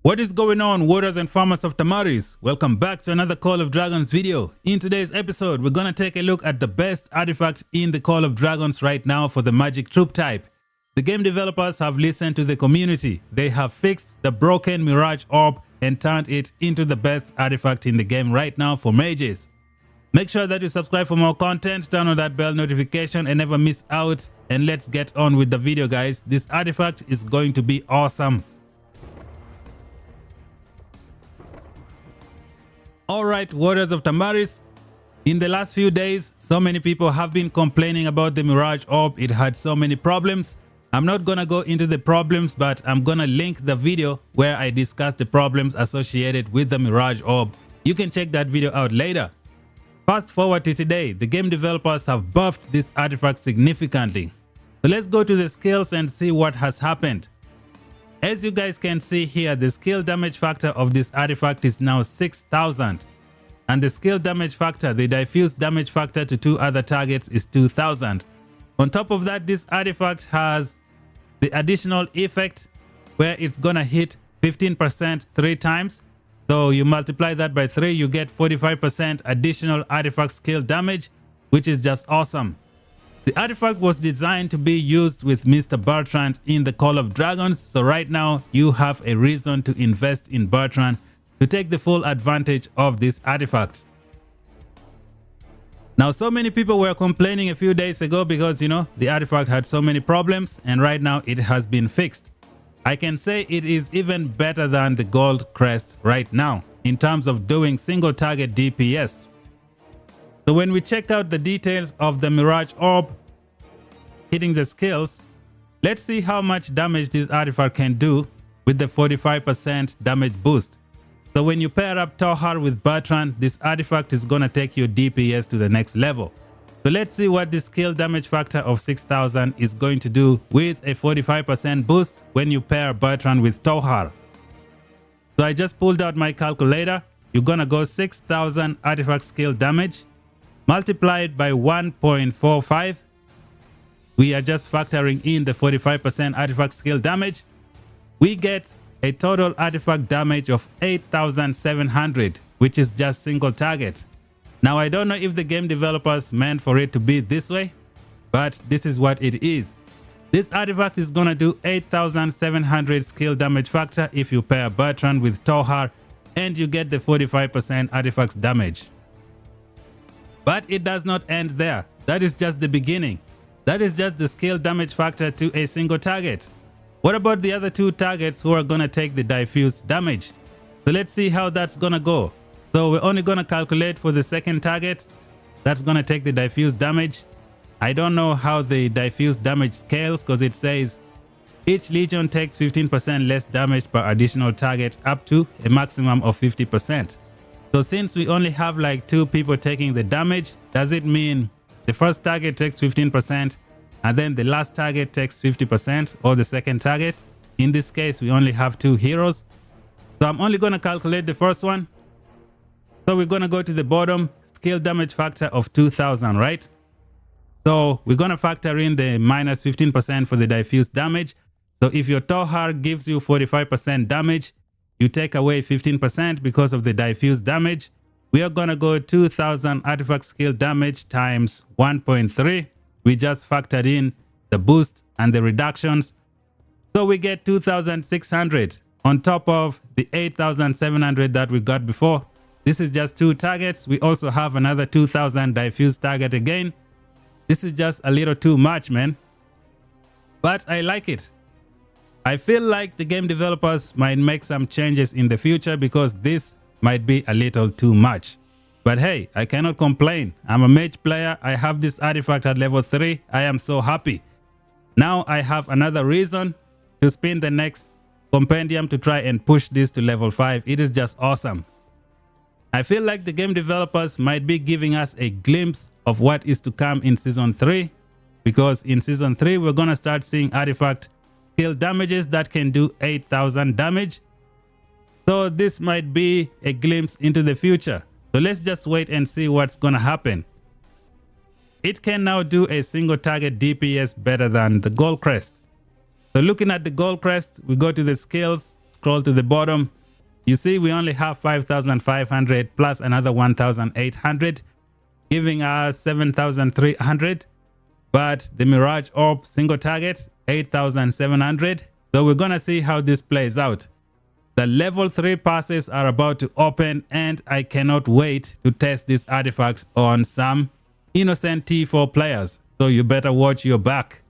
What is going on, warriors and farmers of Tamaris? Welcome back to another Call of Dragons video. In today's episode, we're gonna take a look at the best artifact in the Call of Dragons right now for the magic troop type. The game developers have listened to the community. They have fixed the broken Mirage orb and turned it into the best artifact in the game right now for mages. Make sure that you subscribe for more content, turn on that bell notification and never miss out. And let's get on with the video, guys. This artifact is going to be awesome. Alright, warriors of Tamaris, in the last few days, so many people have been complaining about the Mirage orb. It had so many problems. I'm not gonna go into the problems, but I'm gonna link the video where I discuss the problems associated with the Mirage orb. You can check that video out later. Fast forward to today, the game developers have buffed this artifact significantly. So let's go to the skills and see what has happened. As you guys can see here, the skill damage factor of this artifact is now 6000. And the skill damage factor, the diffuse damage factor to two other targets is 2000. On top of that, this artifact has the additional effect where it's gonna hit 15% 3 times. So you multiply that by 3, you get 45% additional artifact skill damage, which is just awesome. The artifact was designed to be used with Mr. Bertrand in the Call of Dragons, so right now you have a reason to invest in Bertrand to take the full advantage of this artifact. Now, so many people were complaining a few days ago because, the artifact had so many problems, and right now it has been fixed. I can say it is even better than the Gold Crest right now in terms of doing single target DPS. So when we check out the details of the Mirage orb hitting the skills, let's see how much damage this artifact can do with the 45% damage boost. So when you pair up Tohar with Bertrand, this artifact is gonna take your DPS to the next level. So let's see what the skill damage factor of 6000 is going to do with a 45% boost when you pair Bertrand with Tohar. So I just pulled out my calculator. You're gonna go 6000 artifact skill damage multiplied by 1.45. We are just factoring in the 45% artifact skill damage. We get a total artifact damage of 8700, which is just single target. Now, I don't know if the game developers meant for it to be this way, but this is what it is. This artifact is gonna do 8700 skill damage factor if you pair Bertrand with Tohar, and you get the 45% artifacts damage. But it does not end there. That is just the beginning. That is just the skill damage factor to a single target. What about the other two targets who are gonna take the diffused damage? So let's see how that's gonna go. So we're only gonna calculate for the second target. That's gonna take the diffused damage. I don't know how the diffused damage scales because it says each legion takes 15% less damage per additional target up to a maximum of 50%. So since we only have like 2 people taking the damage, does it mean the first target takes 15% and then the last target takes 50%, or the second target? In this case, we only have 2 heroes. So I'm only gonna calculate the first one. So we're gonna go to the bottom, skill damage factor of 2000, right? So we're gonna factor in the minus 15% for the diffuse damage. So if your Tohar gives you 45% damage, you take away 15% because of the diffuse damage. We are gonna go 2000 artifact skill damage times 1.3. We just factored in the boost and the reductions. So we get 2600 on top of the 8700 that we got before. This is just 2 targets. We also have another 2000 diffuse target again. This is just a little too much, man. But I like it. I feel like the game developers might make some changes in the future because this might be a little too much. But hey, I cannot complain. I'm a mage player. I have this artifact at level 3. I am so happy. Now I have another reason to spin the next compendium to try and push this to level 5. It is just awesome. I feel like the game developers might be giving us a glimpse of what is to come in Season 3. Because in Season 3, we're going to start seeing artifact skill damages that can do 8000 damage. So this might be a glimpse into the future. So let's just wait and see what's gonna happen. It can now do a single target DPS better than the Gold Crest. So looking at the Gold Crest, we go to the skills, scroll to the bottom. You see, we only have 5,500 plus another 1,800, giving us 7,300. But the Mirage Orb single target, 8,700. So we're going to see how this plays out. The level 3 passes are about to open, and I cannot wait to test these artifacts on some innocent T4 players. So you better watch your back.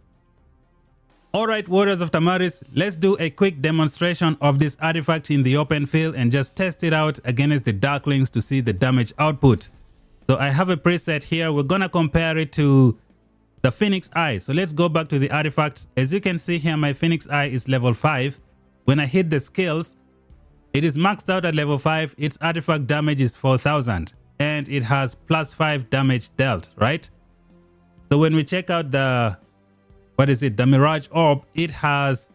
Alright, Warriors of Tamaris, let's do a quick demonstration of this artifact in the open field and just test it out against the Darklings to see the damage output. So I have a preset here. We're going to compare it to the Phoenix Eye. So let's go back to the artifact. As you can see here, my Phoenix Eye is level 5. When I hit the skills, it is maxed out at level 5. Its artifact damage is 4,000 and it has plus 5 damage dealt, right? So when we check out the, the Mirage Orb, it has,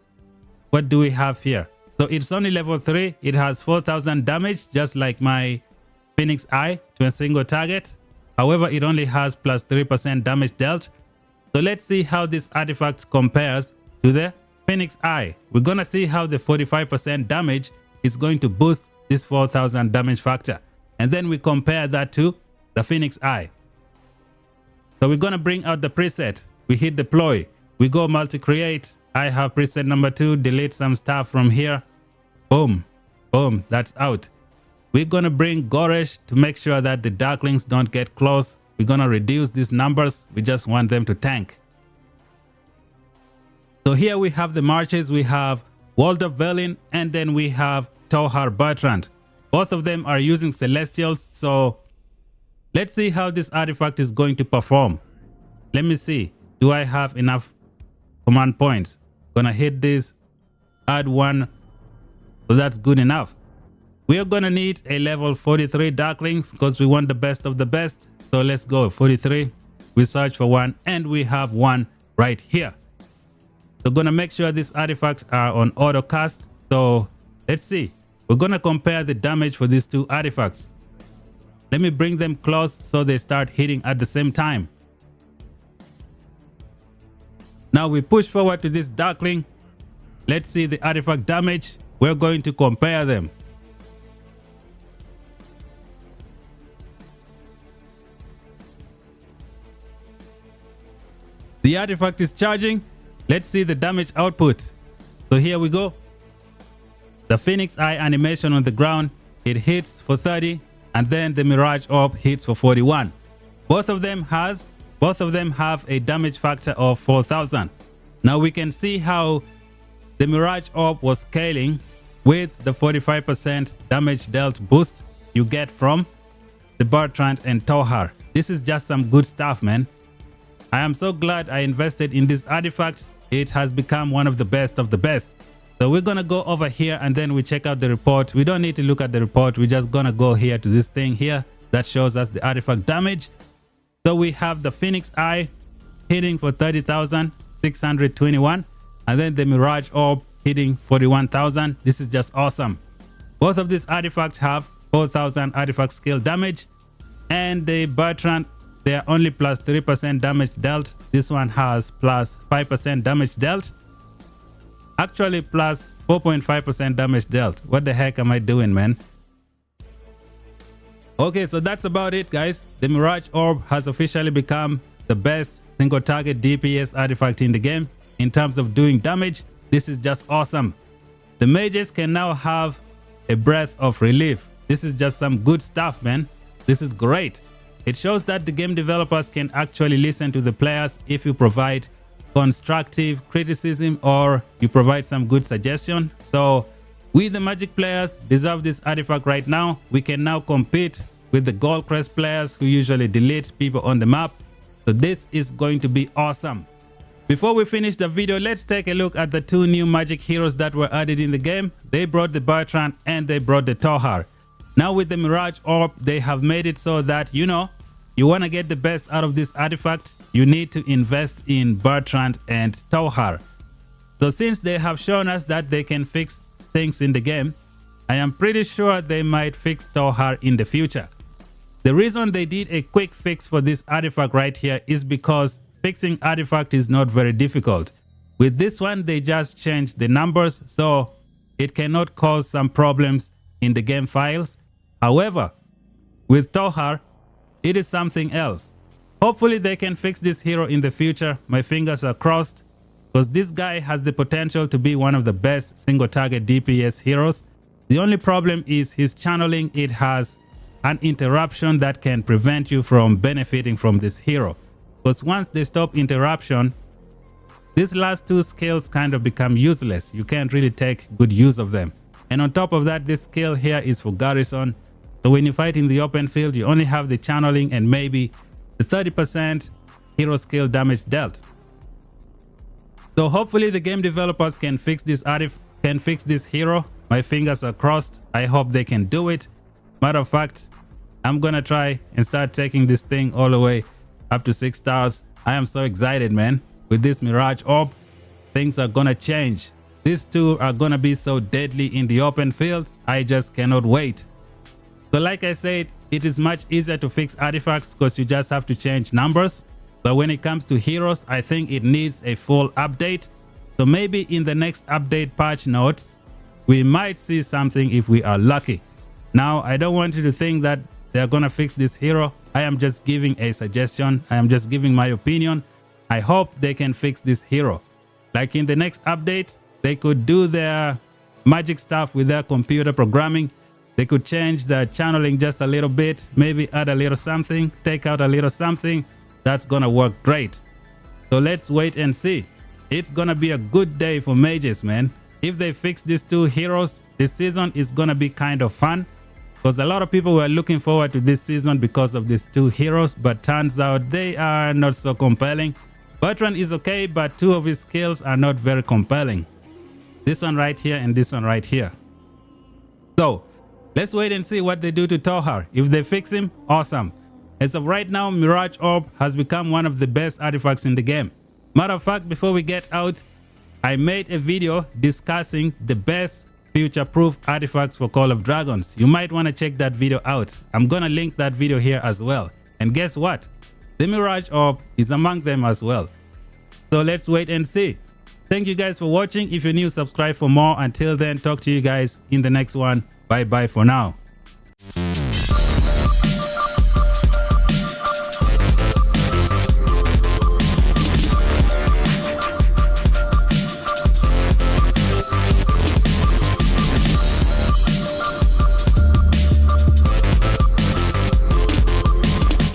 what do we have here? So it's only level 3. It has 4,000 damage, just like my Phoenix Eye to a single target. However, it only has plus 3% damage dealt. So let's see how this artifact compares to the Phoenix Eye. We're going to see how the 45% damage is going to boost this 4,000 damage factor. And then we compare that to the Phoenix Eye. So we're going to bring out the preset. We hit deploy. We go multi-create. I have preset number 2. Delete some stuff from here. Boom. Boom. That's out. We're going to bring Goresh to make sure that the Darklings don't get close. We're going to reduce these numbers. We just want them to tank. So here we have the marches. We have World of Velin, and then we have Tohar Bertrand. Both of them are using Celestials. So let's see how this artifact is going to perform. Let me see. Do I have enough command points? Gonna hit this. Add 1. So that's good enough. We are gonna need a level 43 Darklings because we want the best of the best. So let's go 43. We search for 1 and we have 1 right here. So gonna make sure these artifacts are on auto cast. So let's see. We're gonna compare the damage for these 2 artifacts. Let me bring them close so they start hitting at the same time. Now we push forward to this Darkling. Let's see the artifact damage. We're going to compare them. The artifact is charging. Let's see the damage output. So here we go. The Phoenix Eye animation on the ground, it hits for 30, and then the Mirage Orb hits for 41. Both of them have a damage factor of 4,000. Now we can see how the Mirage Orb was scaling with the 45% damage dealt boost you get from the Bertrand and Tohar. This is just some good stuff, man. I am so glad I invested in this artifact. It has become one of the best of the best. So we're gonna go over here and then we check out the report. We don't need to look at the report. We're just gonna go here to this thing here that shows us the artifact damage. So we have the Phoenix Eye hitting for 30,621, and then the Mirage Orb hitting 41,000. This is just awesome. Both of these artifacts have 4,000 artifact skill damage, and the Bertrand, they are only plus 3% damage dealt. This one has plus 5% damage dealt. Actually plus 4.5% damage dealt. What the heck am I doing, man? Okay, so that's about it, guys. The Mirage Orb has officially become the best single target DPS artifact in the game. In terms of doing damage, this is just awesome. The mages can now have a breath of relief. This is just some good stuff, man. This is great. It shows that the game developers can actually listen to the players if you provide constructive criticism or you provide some good suggestion. So we, the Magic players, deserve this artifact right now. We can now compete with the Gold Crest players who usually delete people on the map. So this is going to be awesome. Before we finish the video, let's take a look at the 2 new Magic heroes that were added in the game. They brought the Bertrand and they brought the Tohar. Now with the Mirage Orb, they have made it so that, you know, you want to get the best out of this artifact, you need to invest in Bertrand and Tohar. So since they have shown us that they can fix things in the game, I am pretty sure they might fix Tohar in the future. The reason they did a quick fix for this artifact right here is because fixing artifact is not very difficult. With this one, they just changed the numbers so it cannot cause some problems in the game files. However, with Tohar, it is something else. Hopefully they can fix this hero in the future. My fingers are crossed, because this guy has the potential to be one of the best single target DPS heroes. The only problem is his channeling. It has an interruption that can prevent you from benefiting from this hero, because once they stop interruption, these last two skills kind of become useless. You can't really take good use of them. And on top of that, this skill here is for garrison. So when you fight in the open field, you only have the channeling and maybe the 30% hero skill damage dealt. So hopefully the game developers can fix this hero. My fingers are crossed. I hope they can do it. Matter of fact, I'm gonna try and start taking this thing all the way up to 6 stars. I am so excited, man. With this Mirage orb, things are gonna change. These two are gonna be so deadly in the open field. I just cannot wait. So like I said, it is much easier to fix artifacts because you just have to change numbers. But when it comes to heroes, I think it needs a full update. So maybe in the next update patch notes, we might see something if we are lucky. Now, I don't want you to think that they're gonna fix this hero. I am just giving a suggestion. I am just giving my opinion. I hope they can fix this hero. Like in the next update, they could do their magic stuff with their computer programming. They could change the channeling just a little bit, maybe add a little something, take out a little something. That's gonna work great. So let's wait and see. It's gonna be a good day for mages, man. If they fix these two heroes, this season is gonna be kind of fun, because a lot of people were looking forward to this season because of these two heroes, but turns out they are not so compelling. Bertrand is okay, but two of his skills are not very compelling. This one right here and this one right here. So let's wait and see what they do to Tohar. If they fix him, awesome. As of right now, Mirage Orb has become one of the best artifacts in the game. Matter of fact, before we get out, I made a video discussing the best future-proof artifacts for Call of Dragons. You might want to check that video out. I'm gonna link that video here as well. And guess what? The Mirage Orb is among them as well. So let's wait and see. Thank you guys for watching. If you're new, subscribe for more. Until then, talk to you guys in the next one. Bye bye for now.